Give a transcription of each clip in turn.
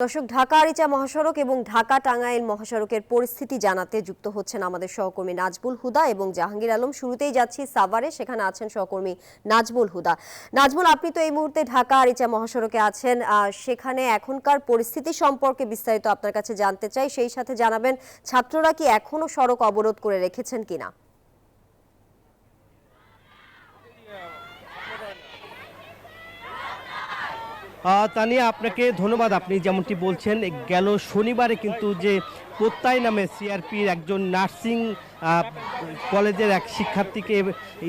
দর্শক, ঢাকা আরিচা মহাসড়ক এবং ঢাকা টাঙ্গাইল মহাসড়কের পরিস্থিতি জানাতে যুক্ত হচ্ছেন আমাদের সহকর্মী নাজবুল হুদা এবং জাহাঙ্গীর আলম। শুরুতেই যাচ্ছি সাভারে, সেখানে আছেন সহকর্মী নাজবুল হুদা। নাজবুল, আপনি তো এই মুহূর্তে ঢাকা আরিচা মহাসড়কে আছেন, সেখানে এখনকার পরিস্থিতি সম্পর্কে বিস্তারিত আপনার কাছে জানতে চাই। সেই সাথে জানাবেন ছাত্ররা কি এখনো সড়ক অবরোধ করে রেখেছেন কিনা। তানিয়া, আপনাকে ধন্যবাদ। আপনি যেমনটি বলছেন, গেল শনিবারে কিন্তু যে প্রত্যয় নামে সিআরপির একজন নার্সিং কলেজের এক শিক্ষার্থীকে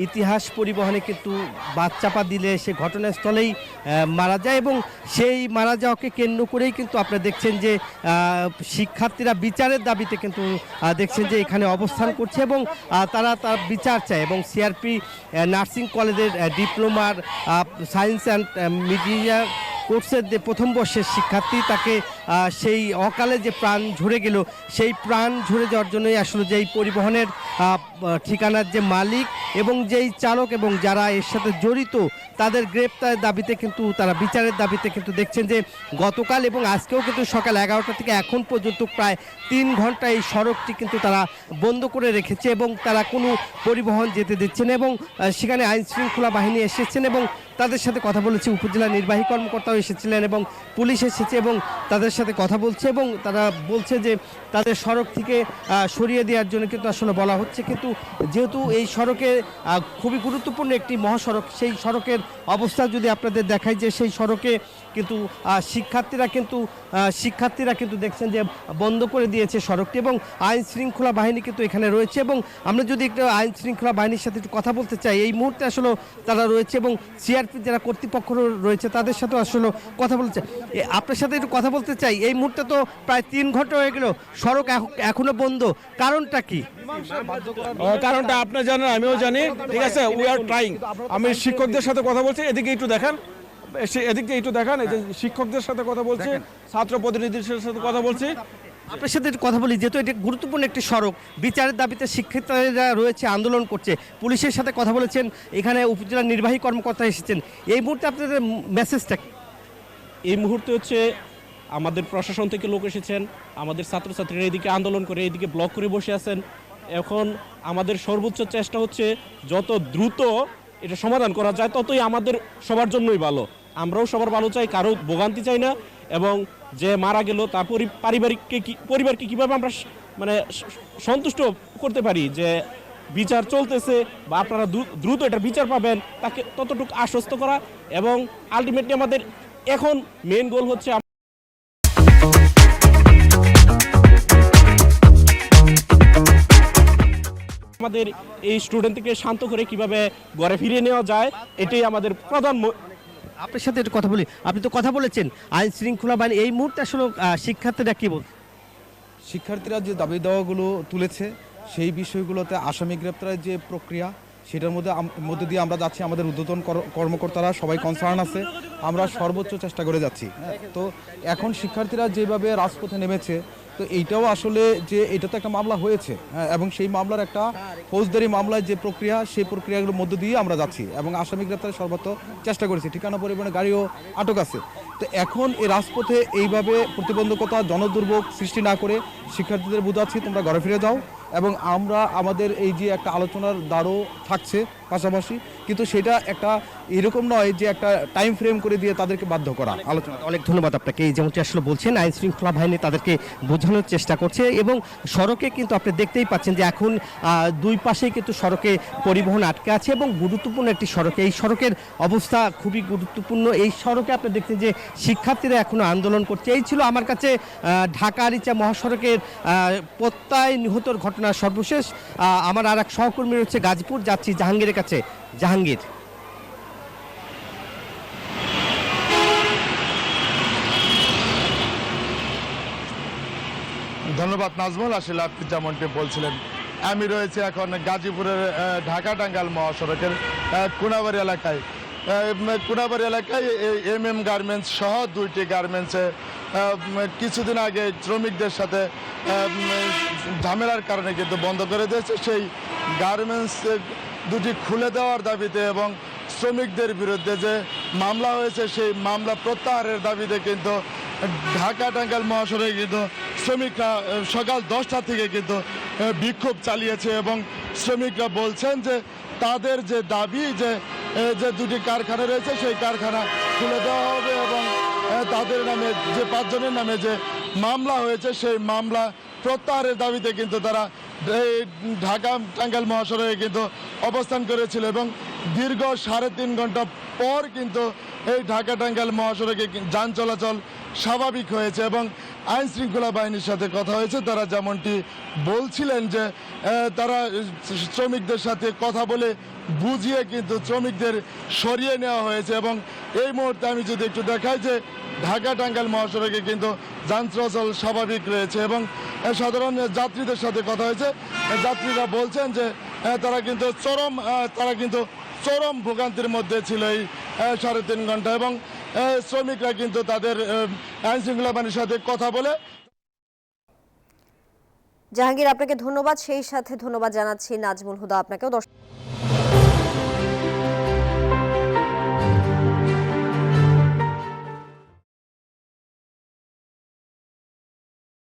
ইতিহাস পরিবহনে কিন্তু বাচ্চাপা দিলে সে ঘটনাস্থলেই মারা যায়, এবং সেই মারা যাওয়াকে কেন্দ্র করেই কিন্তু আপনারা দেখছেন যে শিক্ষার্থীরা বিচারের দাবিতে কিন্তু দেখছেন যে এখানে অবস্থান করছে এবং তারা তার বিচার চায়। এবং সিআরপি নার্সিং কলেজের ডিপ্লোমার সায়েন্স অ্যান্ড মিডিয়া কোর্সের যে প্রথম বর্ষের শিক্ষার্থী, তাকে সেই অকালে যে প্রাণ ঝরে গেল, সেই প্রাণ ঝরে যাওয়ার জন্যই আসলে যেই পরিবহনের ঠিকানার যে মালিক এবং যেই চালক এবং যারা এর সাথে জড়িত তাদের গ্রেপ্তারের দাবিতে কিন্তু তারা বিচারের দাবিতে কিন্তু দেখছেন যে গতকাল এবং আজকেও কিন্তু সকাল 11টা থেকে এখন পর্যন্ত প্রায় 3 ঘন্টা এই সড়কটি কিন্তু তারা বন্ধ করে রেখেছে এবং তারা কোনো পরিবহন যেতে দিচ্ছে না। এবং সেখানে আইন শৃঙ্খলা বাহিনী এসেছেন এবং তাদের সাথে কথা বলেছে, উপজেলা নির্বাহী কর্মকর্তাও এসেছিলেন এবং পুলিশ এসেছে এবং তাদের সাথে কথা বলছে এবং তারা বলছে যে তাদের সড়ক থেকে সরিয়ে দেওয়ার জন্য কিন্তু আসলে বলা হচ্ছে। কিন্তু যেহেতু এই সড়কে খুবই গুরুত্বপূর্ণ একটি মহাসড়ক, সেই সড়কের অবস্থা যদি আপনাদের দেখায় যে সেই সড়কে কিন্তু শিক্ষার্থীরা কিন্তু দেখছেন যে বন্ধ করে দিয়েছে সড়কটি এবং আইন শৃঙ্খলা বাহিনী কিন্তু এখানে রয়েছে। এবং আমরা যদি একটু আইন শৃঙ্খলা বাহিনীর সাথে একটু কথা বলতে চাই, এই মুহূর্তে আসলে তারা রয়েছে এবং সিআরপি যারা কর্তৃপক্ষ রয়েছে তাদের সাথে আসলে কথা বলছে। আপনার সাথে একটু কথা বলতে চাই, এই মুহূর্তে তো প্রায় 3 ঘন্টা হয়ে গেল, সড়ক এখনো বন্ধ, কারণটা কি? কারণটা আপনি জানেন, আমিও জানি, ঠিক আছে। We are trying. আমি শিক্ষকদের সাথে কথা বলছি, এদিকে একটু দেখান, এদিকে একটু দেখান, এই যে শিক্ষকদের সাথে কথা বলছি, ছাত্র প্রতিনিধিদের সাথে কথা বলছি। আপনার সাথে একটু কথা বলি, যেহেতু এটি গুরুত্বপূর্ণ একটি সড়ক, বিচারের দাবিতে শিক্ষার্থীরা রয়েছে, আন্দোলন করছে, পুলিশের সাথে কথা বলেছেন, এখানে উপজেলা নির্বাহী কর্মকর্তা এসেছেন, এই মুহূর্তে আপনাদের মেসেজটা? এই মুহূর্তে হচ্ছে আমাদের প্রশাসন থেকে লোক এসেছেন, আমাদের ছাত্রছাত্রীরা এদিকে আন্দোলন করে এদিকে ব্লক করে বসে আছেন। এখন আমাদের সর্বোচ্চ চেষ্টা হচ্ছে যত দ্রুত এটা সমাধান করা যায় ততই আমাদের সবার জন্যই ভালো। আমরাও সবার ভালো চাই, কারো ভোগান্তি চাই না। এবং যে মারা গেল তার পরিবারকে কীভাবে আমরা মানে সন্তুষ্ট করতে পারি যে বিচার চলতেছে বা আপনারা দ্রুত এটা বিচার পাবেন, তাকে ততটুকু আশ্বস্ত করা। এবং আলটিমেটলি আমাদের এখন মেইন গোল হচ্ছে আমাদের এই স্টুডেন্টকে শান্ত করে কিভাবে ঘরে ফিরিয়ে নেওয়া যায়, এটাই আমাদের প্রধান। আপনার সাথে একটু কথা বলি, আপনি তো কথা বলেছেন আইন শৃঙ্খলা বাহিনী, এই মুহূর্তে আসলে শিক্ষার্থীরা কি বলছে? শিক্ষার্থীরা যে দাবি দাওয়াগুলো তুলেছে সেই বিষয়গুলোতে আসামি গ্রেপ্তারের যে প্রক্রিয়া, সেটার মধ্যে দিয়ে আমরা যাচ্ছি। আমাদের ঊর্ধ্বতন কর্মকর্তারা সবাই কনসার্ন আছে, আমরা সর্বোচ্চ চেষ্টা করে যাচ্ছি। তো এখন শিক্ষার্থীরা যেভাবে রাজপথে নেমেছে, তো এইটাও আসলে যে এটা তো একটা মামলা হয়েছে, এবং সেই মামলার একটা ফৌজদারি মামলায় যে প্রক্রিয়া, সেই প্রক্রিয়াগুলোর মধ্য দিয়ে আমরা যাচ্ছি এবং আসামি গ্রেপ্তারের সর্বোচ্চ চেষ্টা করেছি। ঠিকানা পরিবহনে গাড়িও আটক আছে। তো এখন এই রাজপথে এইভাবে প্রতিবন্ধকতা, জনদুর্ভোগ সৃষ্টি না করে শিক্ষার্থীদের বুঝাচ্ছি তোমরা ঘরে ফিরে যাও, এবং আমরা আমাদের এই যে একটা আলোচনার দ্বারও থাকছে পাশাপাশি, কিন্তু সেটা একটা এরকম নয় যে একটা টাইম ফ্রেম করে দিয়ে তাদেরকে বাধ্য করা আলোচনা। অনেক ধন্যবাদ আপনাকে। এই যেমনটি আসলে বলছেন, আইন শৃঙ্খলা বাহিনী তাদেরকে বোঝানোর চেষ্টা করছে এবং সড়কে কিন্তু আপনি দেখতেই পাচ্ছেন যে এখন দুই পাশেই কিন্তু সড়কে পরিবহন আটকে আছে এবং গুরুত্বপূর্ণ একটি সড়ক, এই সড়কের অবস্থা খুবই গুরুত্বপূর্ণ। এই সড়কে আপনি দেখছেন যে শিক্ষার্থীরা এখনো আন্দোলন করছে। এই ছিল আমার কাছে ঢাকা আরিচা মহাসড়কের প্রত্যয় নিহতর ঘটনার সর্বশেষ। আমার আর এক সহকর্মী রয়েছে গাজীপুর, যাচ্ছি জাহাঙ্গীরের কাছে। জাহাঙ্গীর, ধন্যবাদ নাজমুল। আসলে আপনি যেমনটি বলছিলেন, আমি রয়েছে এখন গাজীপুরের ঢাকা টাঙ্গাইল মহাসড়কের কোনাবাড়ি এলাকায়। কোনাবাড়ি এলাকায় MM গার্মেন্টস সহ 2টি গার্মেন্টসে কিছুদিন আগে শ্রমিকদের সাথে ঝামেলার কারণে কিন্তু বন্ধ করে দিয়েছে। সেই গার্মেন্টস দুটি খুলে দেওয়ার দাবিতে এবং শ্রমিকদের বিরুদ্ধে যে মামলা হয়েছে সেই মামলা প্রত্যাহারের দাবিতে কিন্তু ঢাকা টাঙ্গাইল মহাসড়কে কিন্তু শ্রমিকরা সকাল 10টা থেকে কিন্তু বিক্ষোভ চালিয়েছে এবং শ্রমিকরা বলছেন যে তাদের যে দাবি যে দুটি কারখানা রয়েছে সেই কারখানা খুলে দেওয়া হবে এবং তাদের নামে যে 5 জনের নামে যে মামলা হয়েছে সেই মামলা প্রত্যাহারের দাবিতে কিন্তু তারা এই ঢাকা টাঙ্গাইল মহাসড়কে কিন্তু অবস্থান করেছিল এবং দীর্ঘ 3.5 ঘন্টা পর কিন্তু এই ঢাকা টাঙ্গাইল মহাসড়কে যান চলাচল স্বাভাবিক হয়েছে এবং আইন শৃঙ্খলা বাহিনীর সাথে কথা হয়েছে। তারা যেমনটি বলছিলেন যে তারা শ্রমিকদের সাথে কথা বলে বুঝিয়ে কিন্তু শ্রমিকদের সরিয়ে নেওয়া হয়েছে এবং এই মুহূর্তে আমি যদি একটু দেখাই যে ঢাকা টাঙ্গাইল মহাসড়কে কিন্তু যান চলাচল স্বাভাবিক রয়েছে এবং সাধারণ যাত্রীদের সাথে কথা হয়েছে। যাত্রীরা বলছেন যে তারা কিন্তু চরম ভোগান্তির মধ্যে ছিল এই 3.5 ঘন্টা এবং শ্রমিকরা কিন্তু তাদের আইন শৃঙ্খলা বাহিনীর সাথে কথা বলে। জাহাঙ্গীর, আপনাকে ধন্যবাদ। সেই সাথে ধন্যবাদ জানাচ্ছি নাজমুল হুদা আপনাকেও।